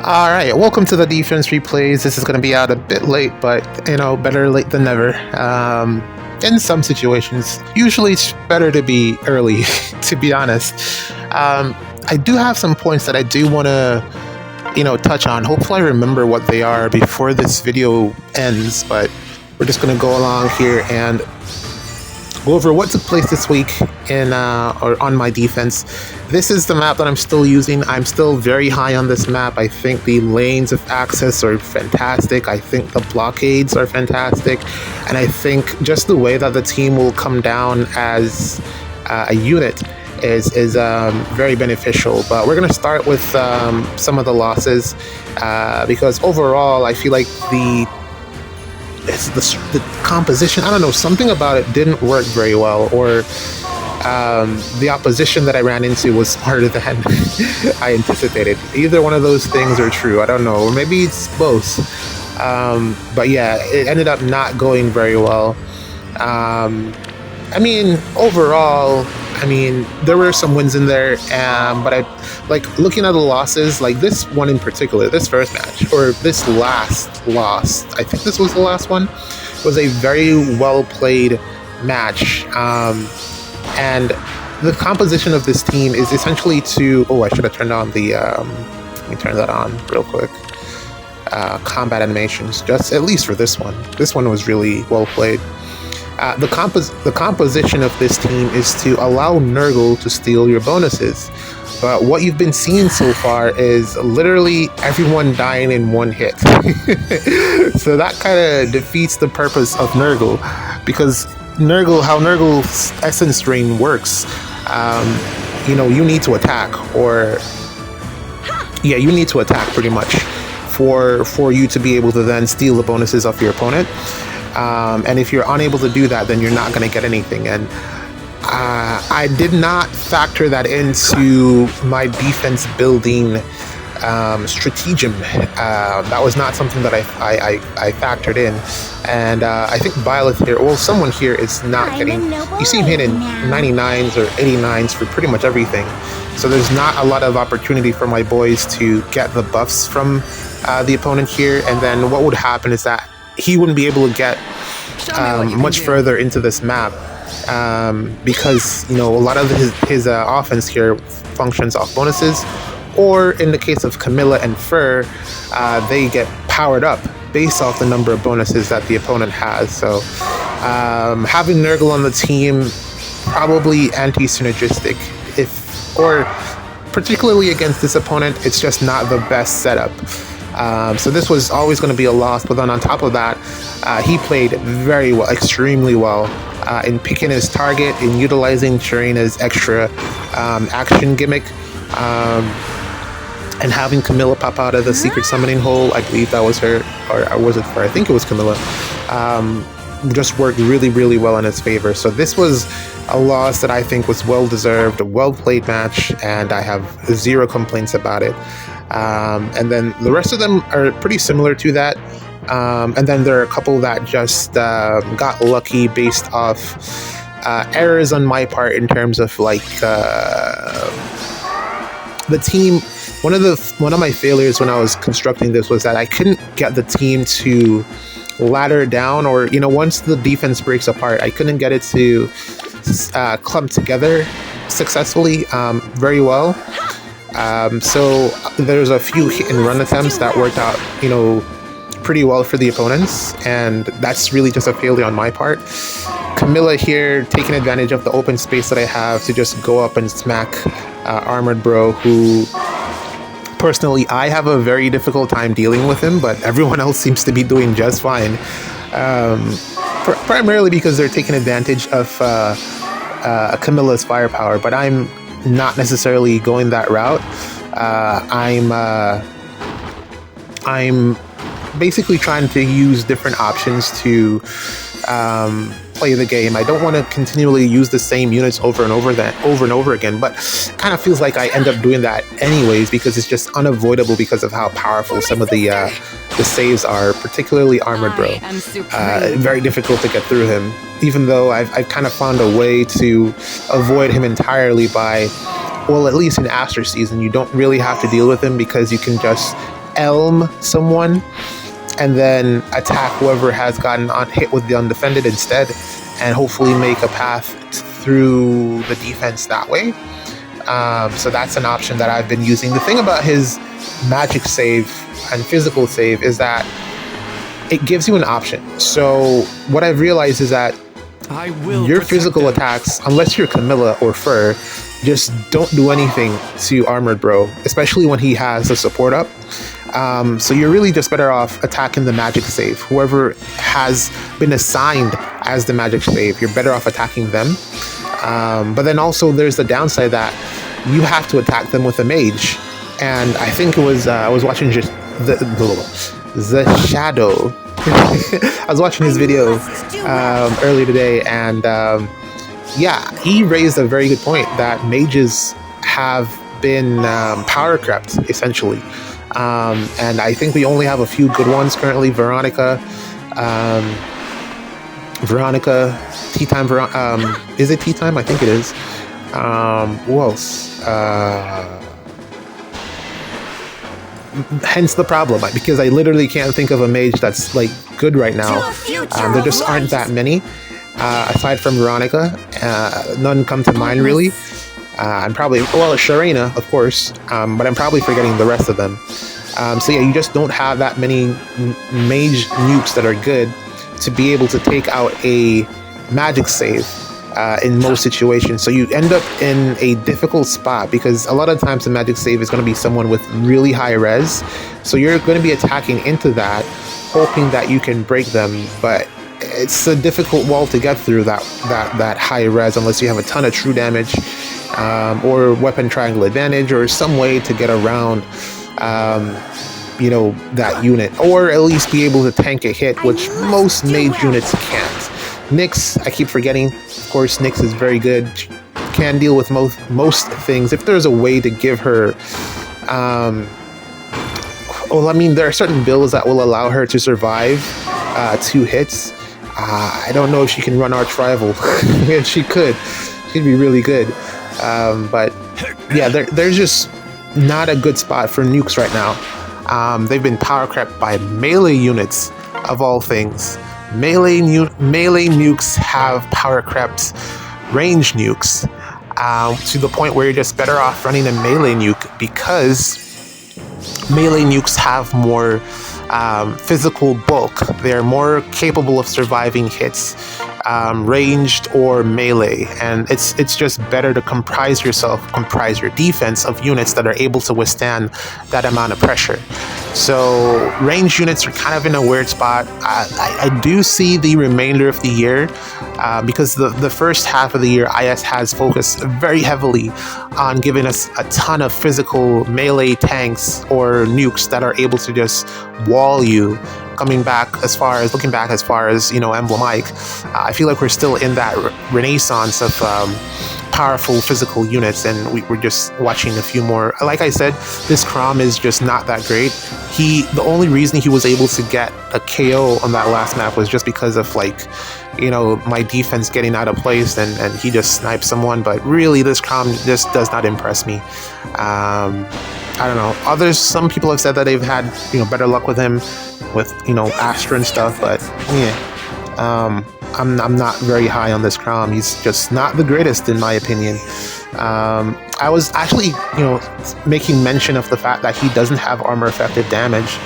All right, welcome to the defense replays. This is going to be out a bit late, but better late than never. In some situations, usually it's better to be early, to be honest. I do have some points that I do want to, touch on. Hopefully, I remember what they are before this video ends, but we're just going to go along here and go over what took place this week or on my defense. This is the map that I'm still using. I'm still very high on this map. I think the lanes of access are fantastic. I think the blockades are fantastic. And I think just the way that the team will come down as a unit is very beneficial. But we're going to start with some of the losses because overall I feel like the composition, I don't know, something about it didn't work very well, or the opposition that I ran into was harder than I anticipated. Either one of those things are true. I don't know, or maybe it's both. But yeah, it ended up not going very well. Overall, there were some wins in there, but I like looking at the losses, like this one in particular, this first match, or this last loss, I think this was the last one, was a very well played match. And the composition of this team is essentially I should have turned on the, let me turn that on real quick. Combat animations, just at least for this one. This one was really well played. The composition of this team is to allow Nurgle to steal your bonuses. But what you've been seeing so far is literally everyone dying in one hit. So that kind of defeats the purpose of Nurgle, because how Nurgle's essence drain works, you need to attack, you need to attack pretty much for you to be able to then steal the bonuses of your opponent. And if you're unable to do that, then you're not going to get anything. And I did not factor that into my defense building stratagem. That was not something that I factored in. And I think Byleth here, well, someone here is not getting, you see him hitting 99s or 89s for pretty much everything. So there's not a lot of opportunity for my boys to get the buffs from the opponent here. And then what would happen is that he wouldn't be able to get much further into this map because a lot of his offense here functions off bonuses, or in the case of Camilla and Fur, they get powered up based off the number of bonuses that the opponent has. So having Nurgle on the team, probably anti-synergistic, or particularly against this opponent, it's just not the best setup. So this was always going to be a loss, but then on top of that, he played very well, extremely well, in picking his target, in utilizing Sharina's extra action gimmick, and having Camilla pop out of the secret summoning hole. I believe that was her, or was it her? I think it was Camilla. Just worked really, really well in his favor. So this was a loss that I think was well-deserved, a well-played match, and I have zero complaints about it. And then the rest of them are pretty similar to that. And then there are a couple that just got lucky based off errors on my part in terms of the team. One of my failures when I was constructing this was that I couldn't get the team to ladder down, or once the defense breaks apart, I couldn't get it to clump together successfully very well. So there's a few hit and run attempts that worked out, pretty well for the opponents, and that's really just a failure on my part. Camilla here taking advantage of the open space that I have to just go up and smack Armored Bro, who personally I have a very difficult time dealing with him, but everyone else seems to be doing just fine. Primarily because they're taking advantage of Camilla's firepower, but I'm not necessarily going that route. I'm basically trying to use different options to play the game. I don't want to continually use the same units over and over again, but kind of feels like I end up doing that anyways, because it's just unavoidable because of how powerful some of the saves are, particularly Armored Bro. Very difficult to get through him, even though I've kind of found a way to avoid him entirely by, well, at least in Aster season, you don't really have to deal with him because you can just elm someone and then attack whoever has gotten hit with the undefended instead, and hopefully make a path through the defense that way. So that's an option that I've been using. The thing about his magic save and physical save is that it gives you an option. So what I've realized is that your physical attacks, unless you're Camilla or Fur, just don't do anything to Armored Bro, especially when he has the support up. So you're really just better off attacking the magic save. Whoever has been assigned as the magic save, you're better off attacking them. But then also there's the downside that you have to attack them with a mage. And I think it was, I was watching just the Shadow. I was watching his video earlier today, and yeah, he raised a very good point that mages have been power crept, essentially. And I think we only have a few good ones currently. Veronica, Tea Time, is it Tea Time? I think it is. Who else? Hence the problem, because I literally can't think of a mage that's like good right now. There just aren't that many. Aside from Veronica, none come to mind really. I'm probably, well, Sharena, of course, but I'm probably forgetting the rest of them. So yeah, you just don't have that many mage nukes that are good to be able to take out a magic save in most situations. So you end up in a difficult spot, because a lot of times the magic save is going to be someone with really high res. So you're going to be attacking into that, hoping that you can break them, but it's a difficult wall to get through, that high res, unless you have a ton of true damage, or weapon triangle advantage, or some way to get around you know, that unit, or at least be able to tank a hit, which most mage units can't. Nyx, I keep forgetting, of course, Nyx is very good, can deal with most things. If there's a way to give her well, I mean, there are certain builds that will allow her to survive 2 hits. I don't know if she can run Arch Rival. If she could, she'd be really good. But yeah, there's just not a good spot for nukes right now. They've been power crept by melee units, of all things. Melee nukes have power crept range nukes to the point where you're just better off running a melee nuke, because melee nukes have more physical bulk. They're more capable of surviving hits, ranged or melee, and it's just better to comprise your defense of units that are able to withstand that amount of pressure. So range units are kind of in a weird spot. I do see the remainder of the year, because the first half of the year IS has focused very heavily on giving us a ton of physical melee tanks or nukes that are able to just wall you. Looking back as far as, you know, Emblem Ike, I feel like we're still in that renaissance of powerful physical units, and we're just watching a few more. Like I said, this Crom is just not that great. The only reason he was able to get a KO on that last map was just because of, like, you know, my defense getting out of place, and he just sniped someone. But really, this Crom just does not impress me. I don't know. Some people have said that they've had, you know, better luck with him, with, you know, Astra and stuff, but yeah, I'm not very high on this Crom. He's just not the greatest in my opinion. I was actually, you know, making mention of the fact that he doesn't have armor effective damage,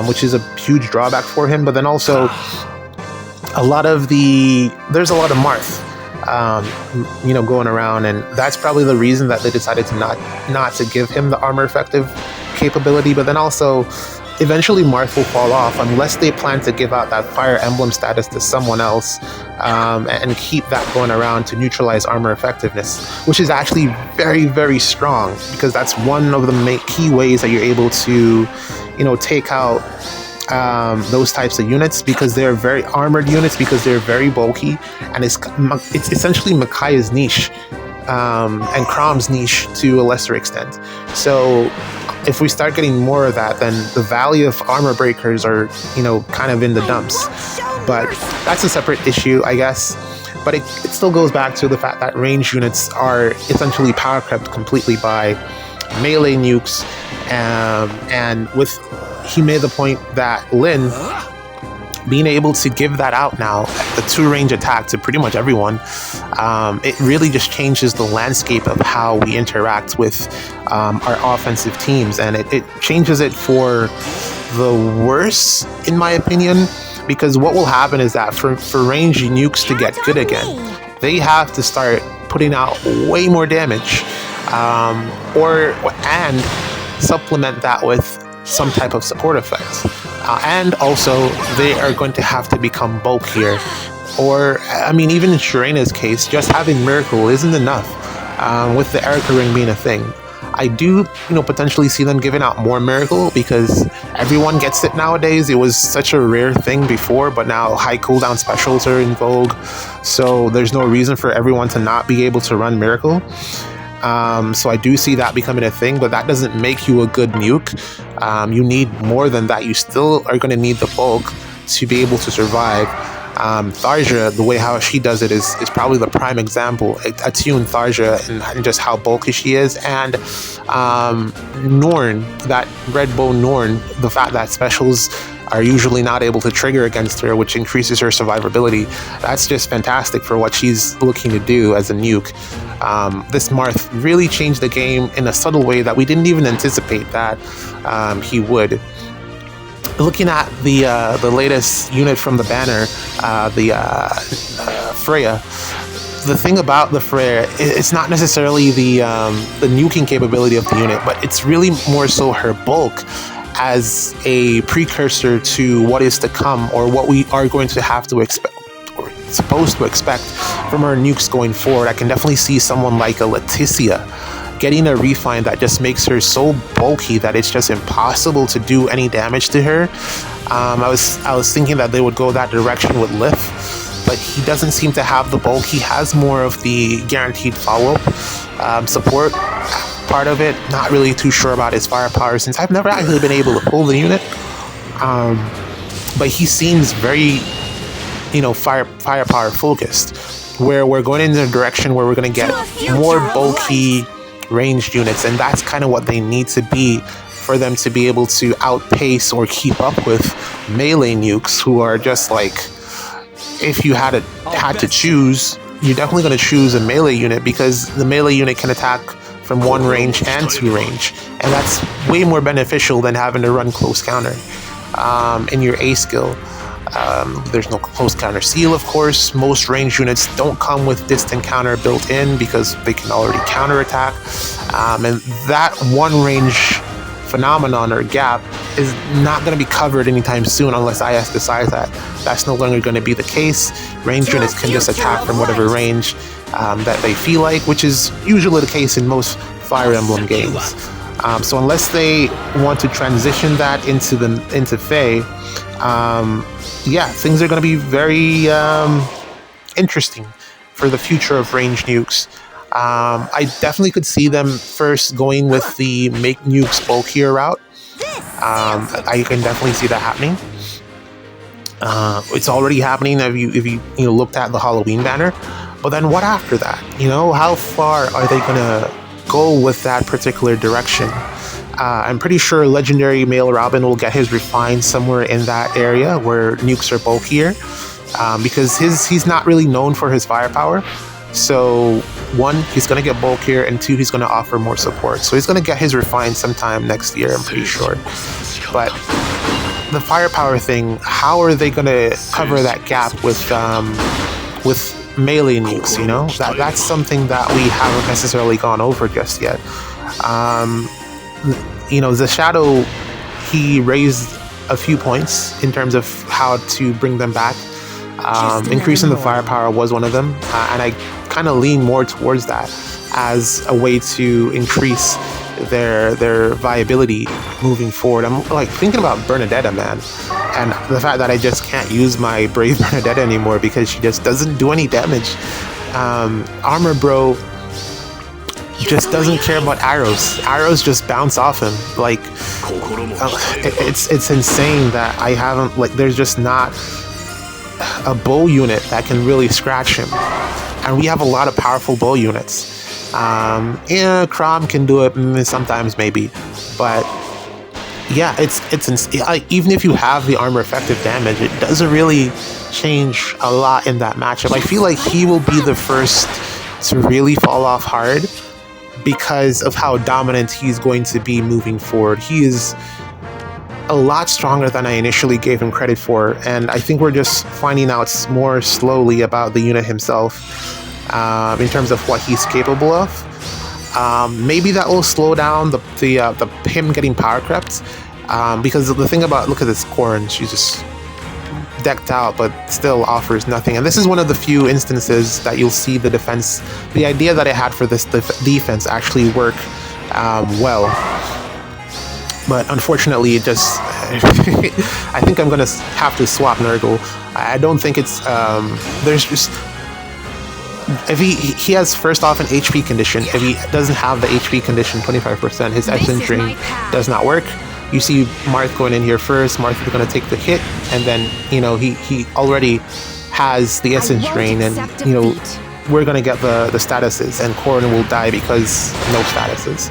which is a huge drawback for him. But then also, there's a lot of Marth, you know, going around, and that's probably the reason that they decided to not to give him the armor effective capability. But then also, eventually Marth will fall off unless they plan to give out that Fire Emblem status to someone else, and keep that going around to neutralize armor effectiveness, which is actually very, very strong, because that's one of the key ways that you're able to, you know, take out those types of units, because they're very armored units, because they're very bulky, and it's essentially Micaiah's niche, and Crom's niche to a lesser extent. So if we start getting more of that, then the value of armor breakers are, you know, kind of in the dumps. But that's a separate issue, I guess. But it still goes back to the fact that range units are essentially power crept completely by melee nukes, And he made the point that Lin being able to give that out now, the 2-range attack to pretty much everyone, it really just changes the landscape of how we interact with our offensive teams, and it changes it for the worse, in my opinion, because what will happen is that for ranged nukes to get good again, they have to start putting out way more damage, and supplement that with some type of support effect. And also, they are going to have to become bulkier. Or, I mean, even in Shirena's case, just having Miracle isn't enough, with the Erica Ring being a thing. I do, potentially see them giving out more Miracle because everyone gets it nowadays. It was such a rare thing before, but now high cooldown specials are in vogue. So there's no reason for everyone to not be able to run Miracle. So I do see that becoming a thing, but that doesn't make you a good nuke. You need more than that. You still are going to need the bulk to be able to survive. Tharja, the way how she does it is probably the prime example. Attune Tharja and just how bulky she is, and Norn, that red bow Norn, the fact that specials are usually not able to trigger against her, which increases her survivability. That's just fantastic for what she's looking to do as a nuke. This Marth really changed the game in a subtle way that we didn't even anticipate that he would. Looking at the latest unit from the banner, Freya, the thing about the Freya, it's not necessarily the nuking capability of the unit, but it's really more so her bulk as a precursor to what is to come, or what we are going to have to expect, or supposed to expect from our nukes going forward. I can definitely see someone like a Leticia getting a refine that just makes her so bulky that it's just impossible to do any damage to her. I was thinking that they would go that direction with Lif, but he doesn't seem to have the bulk. He has more of the guaranteed follow-up support part of it. Not really too sure about his firepower since I've never actually been able to pull the unit. But he seems very, firepower focused, where we're going in a direction where we're going to get more bulky ranged units, and that's kind of what they need to be for them to be able to outpace or keep up with melee nukes, who are just like, if you had to choose, you're definitely going to choose a melee unit, because the melee unit can attack from 1 range and 2 range, and that's way more beneficial than having to run close counter in your A skill. There's no close counter seal, of course. Most range units don't come with distant counter built in because they can already counter attack, and that 1 range phenomenon or gap is not going to be covered anytime soon unless IS decides that that's no longer going to be the case. Range units can just attack from whatever range that they feel like, which is usually the case in most Fire Emblem games. So unless they want to transition that into Fae, things are going to be very interesting for the future of ranged nukes. I definitely could see them first going with the make nukes bulkier route. I can definitely see that happening. It's already happening if you looked at the Halloween banner. But then what after that? How far are they going to go with that particular direction? I'm pretty sure Legendary Male Robin will get his refined somewhere in that area where nukes are bulkier, because he's not really known for his firepower. So 1, he's going to get bulkier, and 2, he's going to offer more support. So he's going to get his refined sometime next year, I'm pretty sure. But the firepower thing, how are they going to cover that gap with melee nukes? That's something that we haven't necessarily gone over just yet. The Shadow, he raised a few points in terms of how to bring them back. Increasing the firepower was one of them, and I kind of lean more towards that as a way to increase their viability moving forward. I'm like thinking about Bernadetta, man, and the fact that I just can't use my Brave Bernadetta anymore because she just doesn't do any damage. Armor Bro just doesn't care about arrows. Arrows just bounce off him. Like, it's insane that I haven't, there's just not a bow unit that can really scratch him. And we have a lot of powerful bow units. Crom can do it sometimes, maybe, but yeah, even if you have the armor effective damage, it doesn't really change a lot in that matchup. I feel like he will be the first to really fall off hard because of how dominant he's going to be moving forward. He is a lot stronger than I initially gave him credit for, and I think we're just finding out more slowly about the unit himself in terms of what he's capable of. Maybe that will slow down the him getting power crept, because the thing about, look at this Corrin, she's just decked out but still offers nothing, and this is one of the few instances that you'll see the defense, the idea that I had for this defense actually work well. But unfortunately, it just I think I'm gonna have to swap Nurgle. I don't think it's there's just, if he has first off an HP condition. If he doesn't have the HP condition 25%, his essence drain does not work. You see Marth going in here first. Marth is going to take the hit, and then, you know, he already has the essence drain, and, you know, we're going to get the statuses, and Corrin will die because no statuses.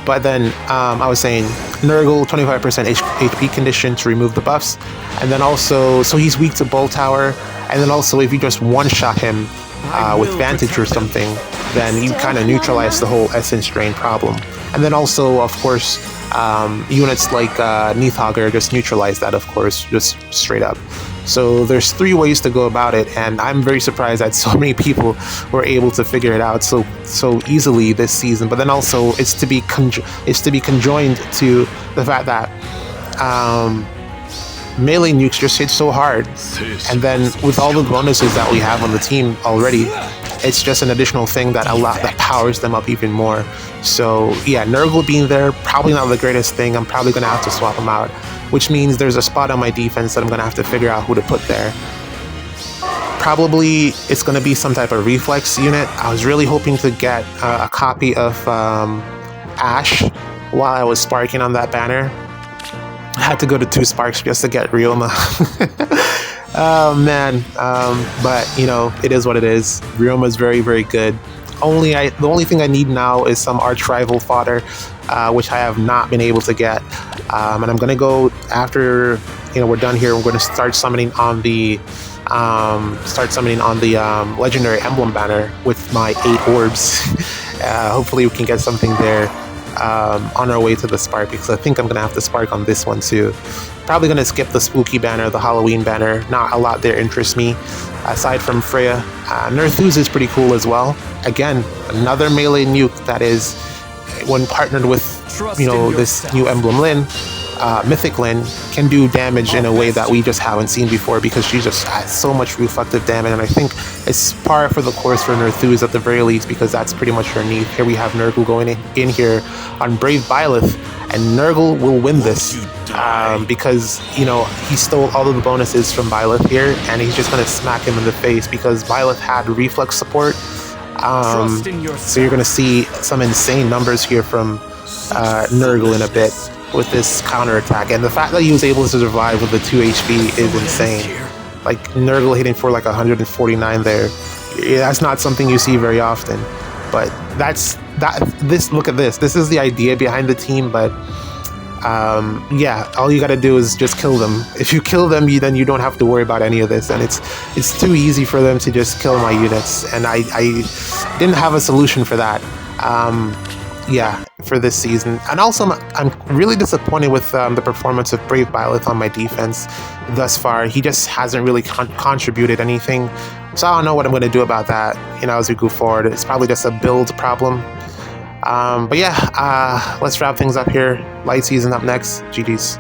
But then I was saying Nurgle 25% HP condition to remove the buffs, and then also, so he's weak to Bolt Tower, and then also if you just one-shot him with Vantage or something, then you kind of neutralize the whole essence drain problem. And then also, of course, units like Neathauger just neutralize that, of course, just straight up. So there's 3 ways to go about it, and I'm very surprised that so many people were able to figure it out so easily this season. But then also, it's to be conjoined to the fact that melee nukes just hit so hard, and then with all the bonuses that we have on the team already, it's just an additional thing that powers them up even more. So yeah, Nurgle being there, probably not the greatest thing. I'm probably gonna have to swap him out, which means there's a spot on my defense that I'm gonna have to figure out who to put there. Probably it's gonna be some type of reflex unit. I was really hoping to get a copy of Ash while I was sparking on that banner. I had to go to 2 sparks just to get Ryoma. Oh man, but you know, it is what it is. Ryoma is very, very good. The only thing I need now is some arch rival fodder, which I have not been able to get. And I'm gonna go after, you know, we're done here. We're gonna start summoning on the legendary emblem banner with my 8 orbs. Hopefully we can get something there on our way to the spark, because I think I'm gonna have to spark on this one too. Probably gonna skip the spooky banner, the Halloween banner. Not a lot there interests me aside from Freya. Nerthuz is pretty cool as well. Again, another melee nuke that is, when partnered with, you know, this new emblem Lyn, Mythic Lyn, can do damage in a way that we just haven't seen before, because she just has so much reflective damage, and I think it's par for the course for Nerthuz at the very least, because that's pretty much her need. Here we have Nurgle going in here on Brave Byleth, and Nurgle will win this because, you know, he stole all of the bonuses from Byleth here, and he's just going to smack him in the face because Byleth had reflex support. So you're going to see some insane numbers here from Nurgle in a bit with this counter attack, and the fact that he was able to survive with the 2 HP is insane. Like Nurgle hitting for like 149 there, that's not something you see very often. But look at this. This is the idea behind the team, but yeah, all you gotta do is just kill them. If you kill them, then you don't have to worry about any of this, and it's too easy for them to just kill my units, and I didn't have a solution for that. Yeah, for this season. And also, I'm really disappointed with the performance of Brave Byleth on my defense thus far. He just hasn't really contributed anything, so I don't know what I'm going to do about that, you know, as we go forward. It's probably just a build problem. But yeah, let's wrap things up here. Light season up next. GG's.